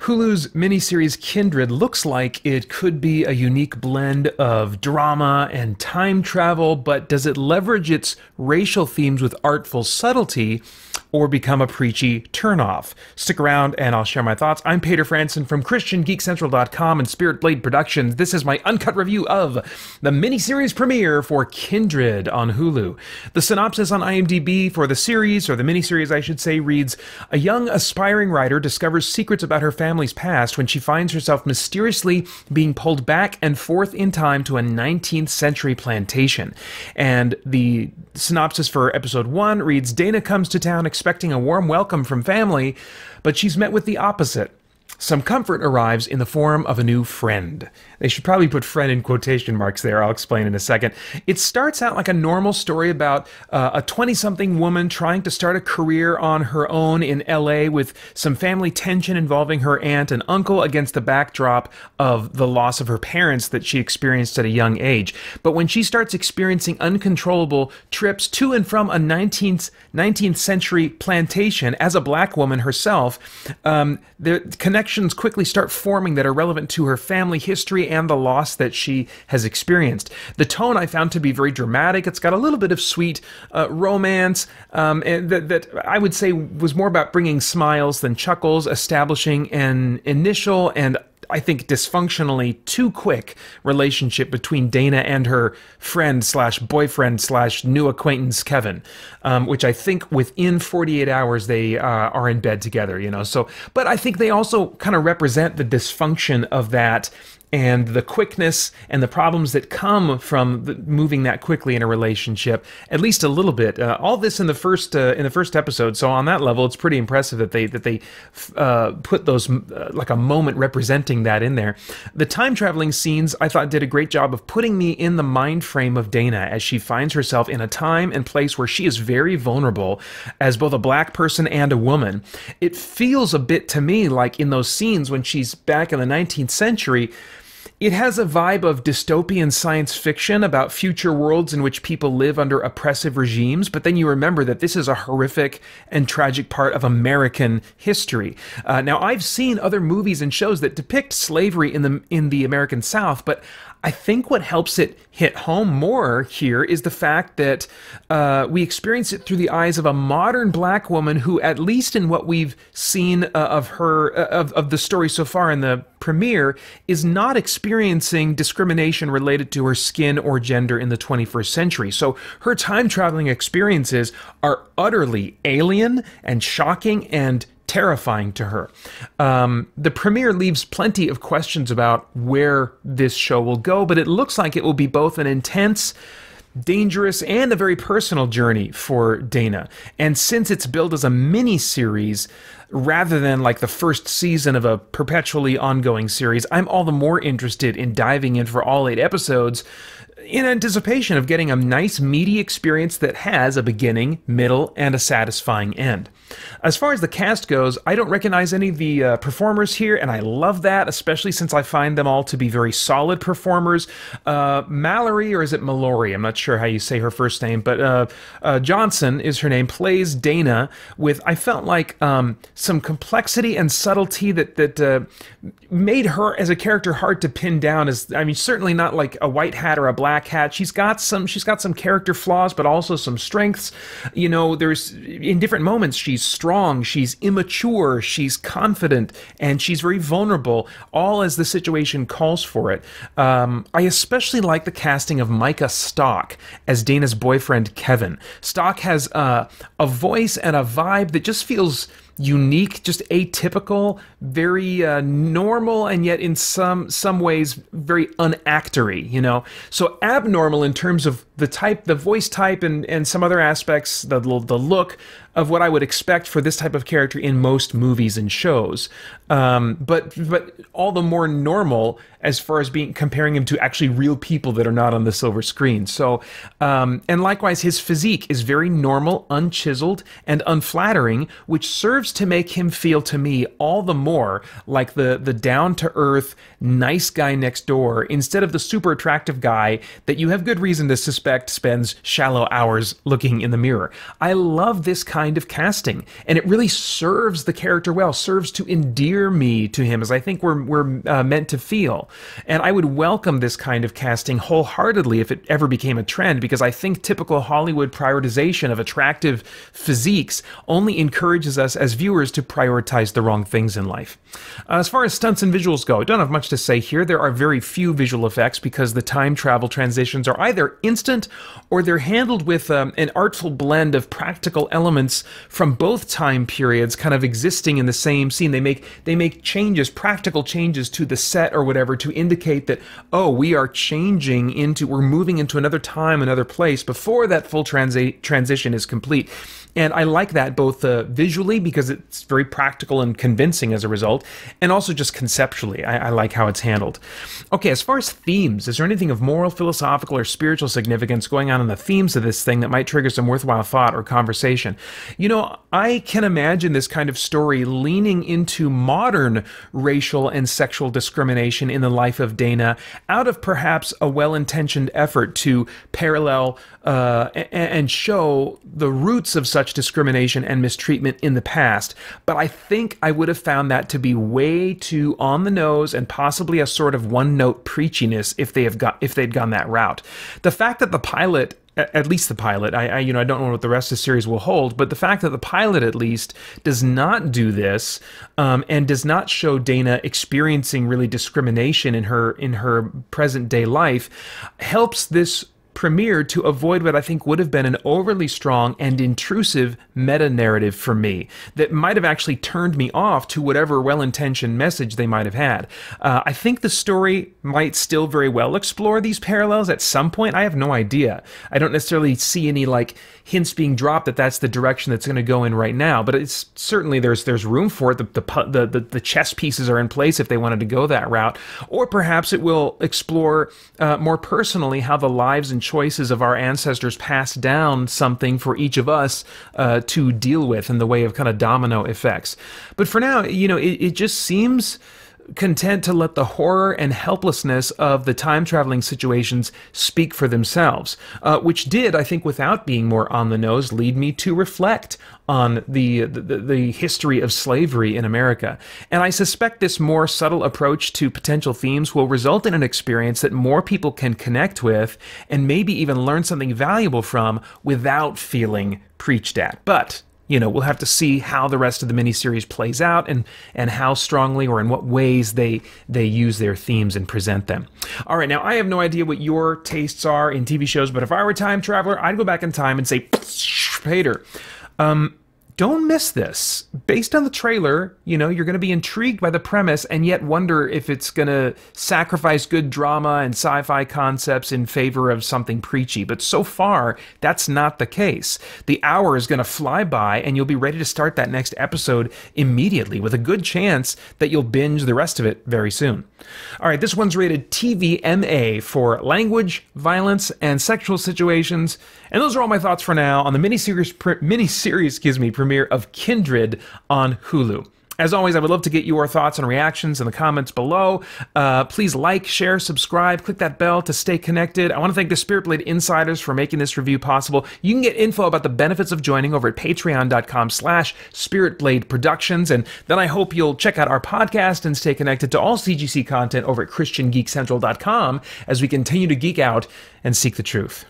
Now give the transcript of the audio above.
Hulu's miniseries Kindred looks like it could be a unique blend of drama and time travel, but does it leverage its racial themes with artful subtlety or become a preachy turnoff? Stick around and I'll share my thoughts. I'm Paeter from christiangeekcentral.com and Spirit Blade Productions. This is my uncut review of the miniseries premiere for Kindred on Hulu. The synopsis on IMDb for the series, or the miniseries I should say, reads, a young aspiring writer discovers secrets about her family's past when she finds herself mysteriously being pulled back and forth in time to a 19th century plantation. And the synopsis for episode 1 reads, Dana comes to town expecting a warm welcome from family, but she's met with the opposite. Some comfort arrives in the form of a new friend. They should probably put friend in quotation marks there. I'll explain in a second. It starts out like a normal story about a 20-something woman trying to start a career on her own in LA with some family tension involving her aunt and uncle against the backdrop of the loss of her parents that she experienced at a young age. But when she starts experiencing uncontrollable trips to and from a 19th century plantation as a black woman herself, the connections quickly start forming that are relevant to her family history and the loss that she has experienced. The tone I found to be very dramatic. It's got a little bit of sweet romance and that I would say was more about bringing smiles than chuckles, establishing an initial and I think dysfunctionally too quick relationship between Dana and her friend slash boyfriend slash new acquaintance Kevin, which I think within 48 hours they are in bed together, you know. So, but I think they also kind of represent the dysfunction of that and the quickness and the problems that come from moving that quickly in a relationship, at least a little bit. All this in the first episode. So on that level, it's pretty impressive that they put those like a moment representing that in there. The time traveling scenes I thought did a great job of putting me in the mind frame of Dana as she finds herself in a time and place where she is very vulnerable as both a black person and a woman. It feels a bit to me like in those scenes when she's back in the 19th century, it has a vibe of dystopian science fiction about future worlds in which people live under oppressive regimes, but then you remember that this is a horrific and tragic part of American history. Now, I've seen other movies and shows that depict slavery in the American South, but I think what helps it hit home more here is the fact that we experience it through the eyes of a modern black woman who, at least in what we've seen of her, of the story so far in the premiere, is not experiencing discrimination related to her skin or gender in the 21st century. So her time-traveling experiences are utterly alien and shocking and terrifying to her. The premiere leaves plenty of questions about where this show will go, but it looks like it will be both an intense, dangerous, and a very personal journey for Dana. And since it's billed as a mini-series, rather than like the first season of a perpetually ongoing series, I'm all the more interested in diving in for all 8 episodes in anticipation of getting a nice meaty experience that has a beginning, middle, and a satisfying end. As far as the cast goes, I don't recognize any of the performers here, and I love that, especially since I find them all to be very solid performers. Mallory, or is it Mallory? I'm not sure how you say her first name, but Johnson is her name, plays Dana with, I felt like, some complexity and subtlety that made her as a character hard to pin down. As I mean, certainly not like a white hat or a black hat. She's got some character flaws, but also some strengths. You know, there's in different moments she's strong, she's immature, she's confident, and she's very vulnerable, all as the situation calls for it. I especially like the casting of Micah Stock as Dana's boyfriend Kevin. Stock has a voice and a vibe that just feels unique, just atypical, very normal, and yet in some ways very unactory, you know. So abnormal in terms of the voice type and some other aspects, the look of what I would expect for this type of character in most movies and shows. But all the more normal as far as comparing him to actually real people that are not on the silver screen. So, and likewise, his physique is very normal, unchiseled, and unflattering, which serves to make him feel to me all the more like the down-to-earth, nice guy next door, instead of the super attractive guy that you have good reason to suspect spends shallow hours looking in the mirror. I love this kind kind of casting, and it really serves the character well, serves to endear me to him, as I think we're meant to feel. And I would welcome this kind of casting wholeheartedly if it ever became a trend, because I think typical Hollywood prioritization of attractive physiques only encourages us as viewers to prioritize the wrong things in life. As far as stunts and visuals go, I don't have much to say here. There are very few visual effects because the time travel transitions are either instant or they're handled with an artful blend of practical elements from both time periods kind of existing in the same scene. They make changes, practical changes to the set or whatever, to indicate that, oh, we're moving into another time, another place before that full transition is complete. And I like that both visually, because it's very practical and convincing as a result, and also just conceptually. I like how it's handled. Okay, as far as themes, is there anything of moral, philosophical, or spiritual significance going on in the themes of this thing that might trigger some worthwhile thought or conversation? You know, I can imagine this kind of story leaning into modern racial and sexual discrimination in the life of Dana, out of perhaps a well-intentioned effort to parallel and show the roots of such discrimination and mistreatment in the past. But I think I would have found that to be way too on the nose and possibly a sort of one-note preachiness if they'd gone that route. The fact that the pilot, at least the pilot, I don't know what the rest of the series will hold, but the fact that the pilot at least does not do this, and does not show Dana experiencing really discrimination in her present day life, helps this premiere to avoid what I think would have been an overly strong and intrusive meta-narrative for me that might have actually turned me off to whatever well-intentioned message they might have had. I think the story might still very well explore these parallels at some point. I have no idea. I don't necessarily see any hints being dropped that that's the direction that's going to go in right now, but it's certainly there's room for it. The chess pieces are in place if they wanted to go that route, or perhaps it will explore more personally how the lives and choices of our ancestors pass down something for each of us to deal with in the way of kind of domino effects. But for now, it just seems content to let the horror and helplessness of the time-traveling situations speak for themselves, which did, I think, without being more on the nose, lead me to reflect on the history of slavery in America. And I suspect this more subtle approach to potential themes will result in an experience that more people can connect with and maybe even learn something valuable from without feeling preached at. But we'll have to see how the rest of the miniseries plays out and how strongly or in what ways they use their themes and present them. All right, now I have no idea what your tastes are in TV shows, but if I were a time traveler, I'd go back in time and say, Paeter, don't miss this. Based on the trailer, you're going to be intrigued by the premise and yet wonder if it's going to sacrifice good drama and sci-fi concepts in favor of something preachy. But so far, that's not the case. The hour is going to fly by and you'll be ready to start that next episode immediately, with a good chance that you'll binge the rest of it very soon. All right, this one's rated TVMA for language, violence, and sexual situations. And those are all my thoughts for now on the miniseries premiere of Kindred on Hulu. As always, I would love to get your thoughts and reactions in the comments below. Please like, share, subscribe, click that bell to stay connected. I want to thank the Spirit Blade Insiders for making this review possible. You can get info about the benefits of joining over at patreon.com/spiritbladeproductions. And then I hope you'll check out our podcast and stay connected to all CGC content over at christiangeekcentral.com as we continue to geek out and seek the truth.